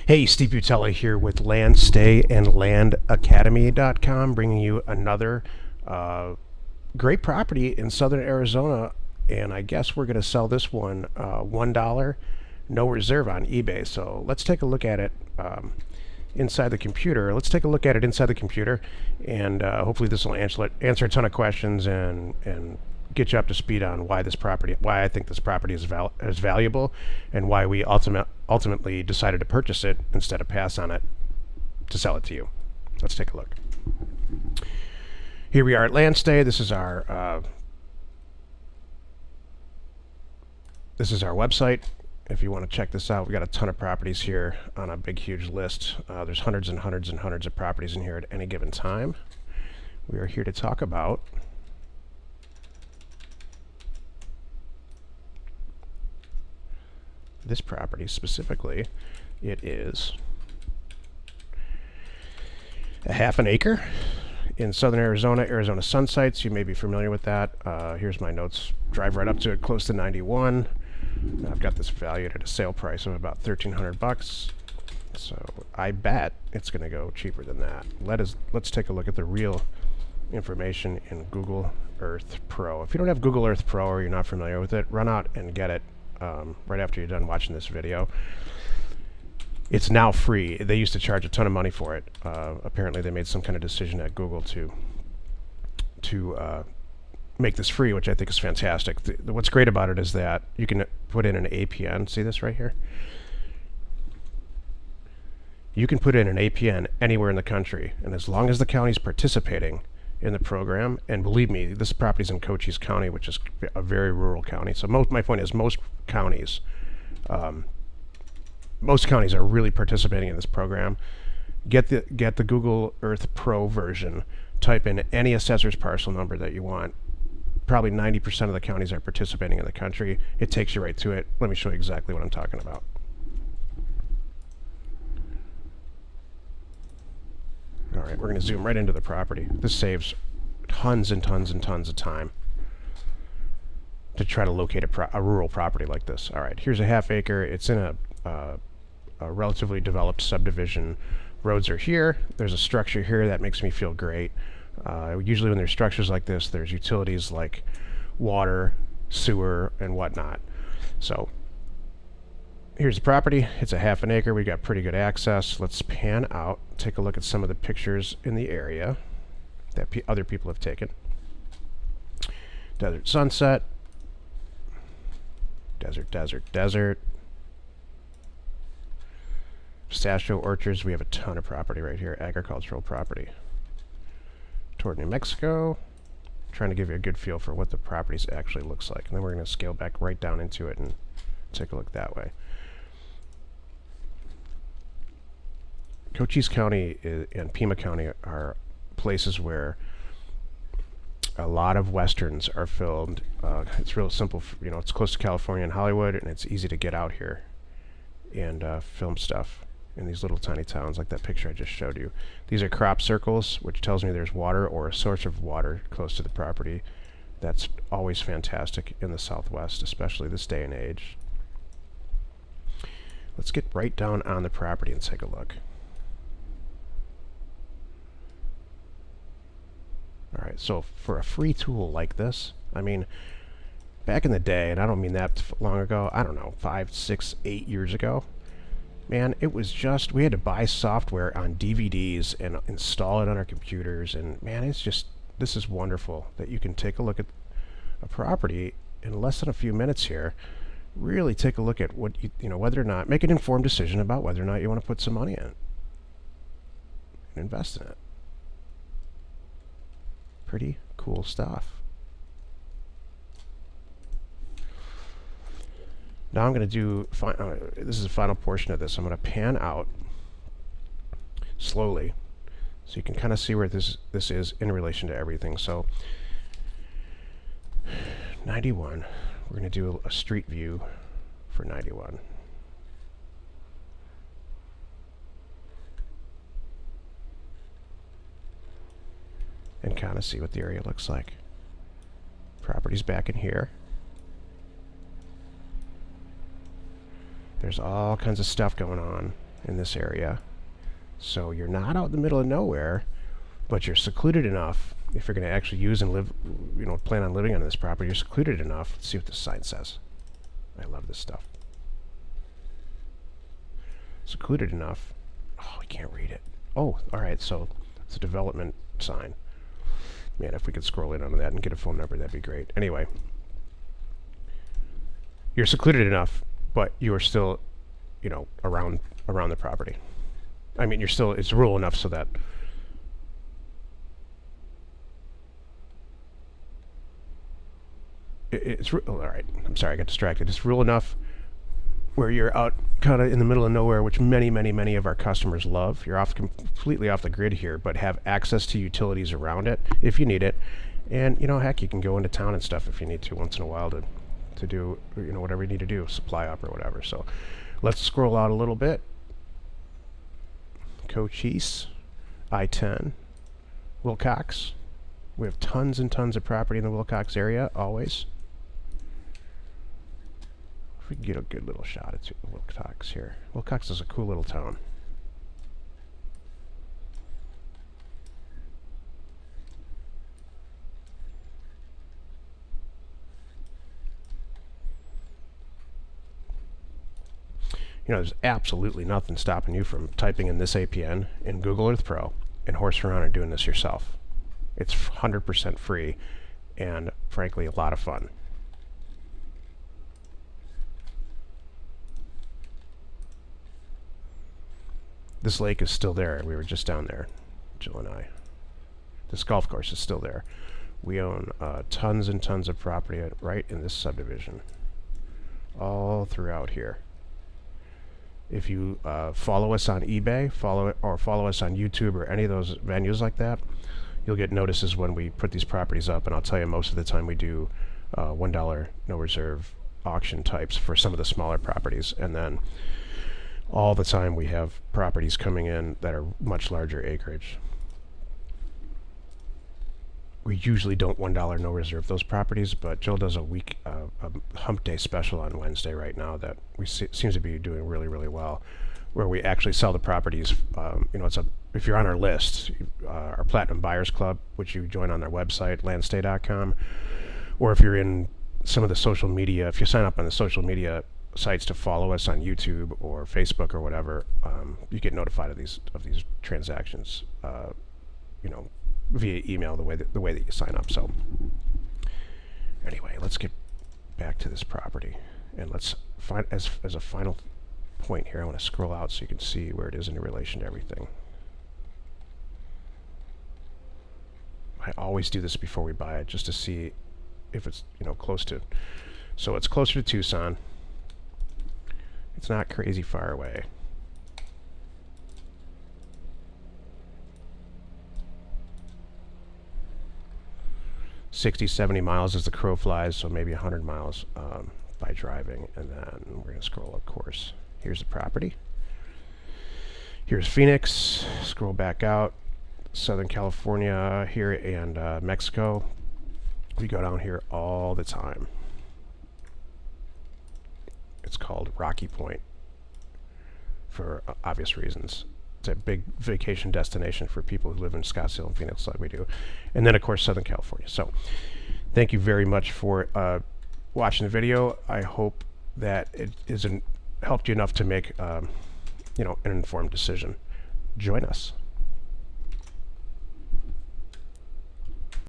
Hey, Steve Butella here with LandStayAndLandAcademy.com, bringing you another great property in southern Arizona. And I guess we're going to sell this one $1, no reserve on eBay. So let's take a look at it inside the computer. Let's take a look at it inside the computer, and hopefully this will answer a ton of questions and get you up to speed on why I think this property is valuable, and why we ultimately decided to purchase it instead of pass on it to sell it to you. Let's take a look. Here we are at Landstay. This is our website. If you want to check this out, we got a ton of properties here on a big, huge list. There's hundreds and hundreds and hundreds of properties in here at any given time. We are here to talk about this property specifically. It is a half an acre in southern Arizona, Arizona Sunsites. You may be familiar with that. Here's my notes. Drive right up to it, close to 91. I've got this valued at a sale price of about $1,300. So I bet it's going to go cheaper than that. Let's take a look at the real information in Google Earth Pro. If you don't have Google Earth Pro or you're not familiar with it, run out and get it right after you're done watching this video. It's now free. They used to charge a ton of money for it. Apparently they made some kind of decision at Google to make this free, which I think is fantastic. What's great about it is that you can put in an APN. See this right here? You can put in an APN anywhere in the country, and as long as the county's participating in the program, and believe me, this property's in Cochise County, which is a very rural county. So my point is most counties are really participating in this program. Get the Google Earth Pro version. Type in any assessor's parcel number that you want. Probably 90% of the counties are participating in the country. It takes you right to it. Let me show you exactly what I'm talking about. All right, we're going to zoom right into the property. This saves tons and tons and tons of time to try to locate a rural property like this. All right, here's a half acre. It's in a relatively developed subdivision. Roads are here. There's a structure here that makes me feel great. Usually when there's structures like this, there's utilities like water, sewer, and whatnot. So here's the property. It's a half an acre. We got pretty good access. Let's pan out, take a look at some of the pictures in the area that other people have taken. Desert sunset. Desert, desert, desert. Pistachio orchards. We have a ton of property right here. Agricultural property. Toward New Mexico. Trying to give you a good feel for what the property actually looks like. And then we're going to scale back right down into it and take a look that way. Cochise County and Pima County are places where a lot of westerns are filmed. It's real simple. It's close to California and Hollywood, and it's easy to get out here and film stuff in these little tiny towns like that picture I just showed you. These are crop circles, which tells me there's water or a source of water close to the property. That's always fantastic in the Southwest, especially this day and age. Let's get right down on the property and take a look. Alright, so for a free tool like this, I mean, back in the day, and I don't mean that long ago, I don't know, 5, 6, 8 years ago, man, it was just, we had to buy software on DVDs and install it on our computers, and man, it's just, this is wonderful that you can take a look at a property in less than a few minutes here, really take a look at what, whether or not, make an informed decision about whether or not you want to put some money in and invest in it. Pretty cool stuff. Now I'm going to do, this is the final portion of this. I'm going to pan out slowly so you can kind of see where this is in relation to everything. So 91, we're going to do a street view for 91. And kind of see what the area looks like. Property's back in here. There's all kinds of stuff going on. in this area. So you're not out in the middle of nowhere, but you're secluded enough. If you're going to actually use and live, plan on living on this property, you're secluded enough. Let's see what this sign says. I love this stuff. Secluded enough. Oh, I can't read it. Oh, all right. So it's a development sign. Man, if we could scroll in on that and get a phone number, that'd be great. Anyway, you're secluded enough, but you are still, around the property. I mean, it's rural enough so that all right. I'm sorry, I got distracted. It's rural enough where you're out kind of in the middle of nowhere, which many, many, many of our customers love. You're completely off the grid here, but have access to utilities around it if you need it. And, heck, you can go into town and stuff if you need to once in a while to do, whatever you need to do, supply up or whatever. So let's scroll out a little bit. Cochise, I-10, Wilcox. We have tons and tons of property in the Wilcox area, always. If we can get a good little shot at Wilcox here. Wilcox is a cool little town. There's absolutely nothing stopping you from typing in this APN in Google Earth Pro and horsing around and doing this yourself. It's 100% free and, frankly, a lot of fun. This lake is still there. We were just down there, Jill and I. This golf course is still there. We own tons and tons of property right in this subdivision, all throughout here. If you follow us on eBay, follow us on YouTube or any of those venues like that, you'll get notices when we put these properties up. And I'll tell you, most of the time we do $1 no reserve auction types for some of the smaller properties, and then all the time we have properties coming in that are much larger acreage. We usually don't $1 no reserve those properties, but Jill does a hump day special on Wednesday right now that seems to be doing really, really well, where we actually sell the properties. If you're on our list, our Platinum Buyers Club, which you join on their website, landstay.com, or if you're in some of the social media, if you sign up on the social media sites to follow us on YouTube or Facebook or whatever, you get notified of these transactions. Via email, the way that you sign up. So anyway, let's get back to this property, and let's find as a final point here. I want to scroll out so you can see where it is in relation to everything. I always do this before we buy it, just to see if it's close to. So it's closer to Tucson. It's not crazy far away. 60, 70 miles as the crow flies, so maybe 100 miles by driving. And then we're going to scroll, of course. Here's the property. Here's Phoenix. Scroll back out. Southern California here and Mexico. We go down here all the time. It's called Rocky Point for obvious reasons. It's a big vacation destination for people who live in Scottsdale and Phoenix like we do. And then, of course, Southern California. So thank you very much for watching the video. I hope that it helped you enough to make an informed decision. Join us.